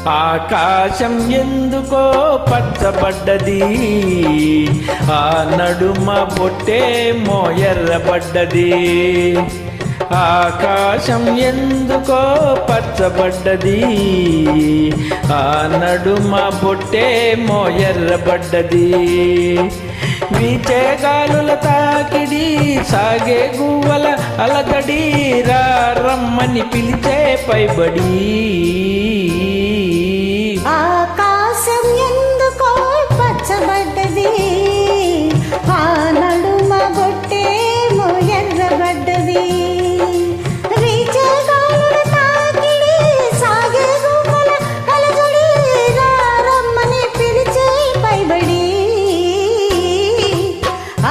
ఆకాశం ఎందుకో పచ్చబడ్డది, ఆ నడుమ పొట్టేమో ఎర్రబడ్డది. ఆకాశం ఎందుకో పచ్చబడ్డది, ఆ నడుమ పొట్టేమో ఎర్రబడ్డది. వీచే గాలుల తాకిడి, సాగే గువ్వల అలగడి, రా రమ్మని పిలిచే పైబడి. ఆకాశం ఎందుకో పచ్చబడ్డది, ఆ నడుమ బొట్టేమో ఎర్రబడ్డది. వీచే గాలుల తాకిడి, సాగే గువ్వల అలజడి, రా రమ్మని పిలిచే పైబడి.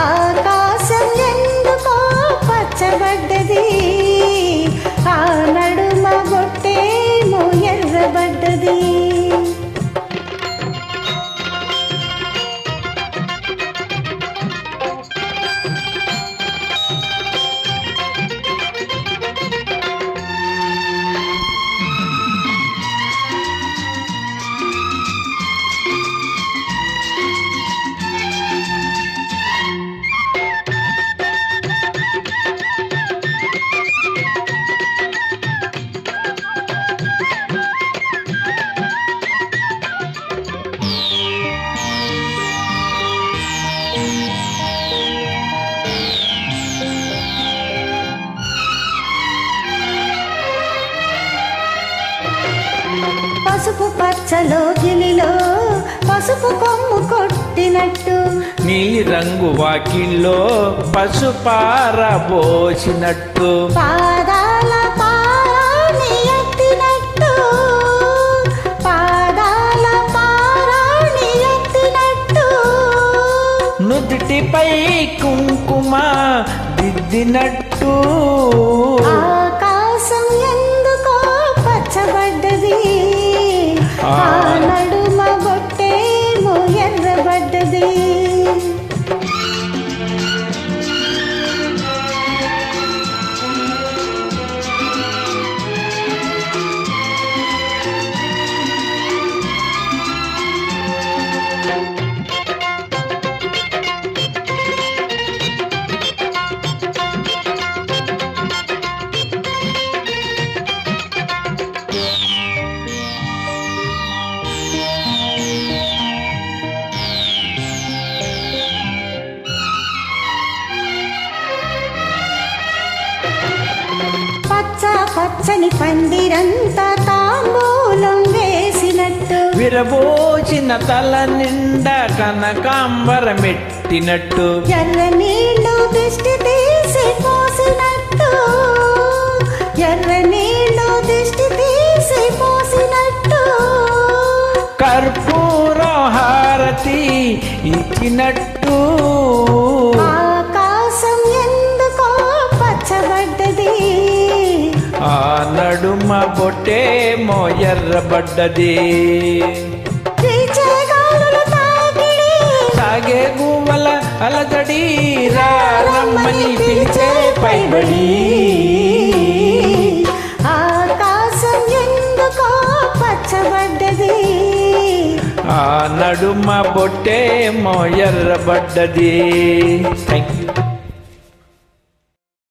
ఆకాశం ఎందుకో పచ్చబడ్డది, ఆ నడుమ బొట్టేమో ఎర్రబడ్డది. పసుపు పచ్చలో గిలిలో పసుపు కొమ్ము కొట్టినట్టు, నీలి రంగు వాకిల్లో పసుపారబోసినట్టు, పాదాల పారాణి ఎత్తినట్టు, పాదాల పారాణి ఎత్తినట్టు. నుదిటిపై కుంకుమ దిద్దినట్టు. ఆకాశం ఎందుకో పచ్చబడ్డది, ఆ నడుమ బొట్టేమో ఎర్రబడ్డది. పచ్చ పచ్చని పందిరంతా తాంబూలం వేసినట్టు, విరబోచిన తల నిండా కనకాంబరమెట్టినట్టు. ఎర్ర నీళ్ళు దిష్టి తీసి పోసినట్టు, ఎర్ర నీళ్ళు దిష్టి తీసి పోసినట్టు. కర్పూరం హారతి ఇచ్చినట్టు. ఆకాశం ఎందుకో పచ్చబడ్డది, ఆ నడుమ బొట్టేమో ఎర్రబడ్డది. వీచే గాలుల తాకిడి, సాగే గువ్వల అలజడి, రా రమ్మని పిలిచే పైబడి. ఆకాశం ఎందుకో పచ్చబడ్డది, ఆ నడుమ బొట్టేమో ఎర్రబడ్డది. Thank you.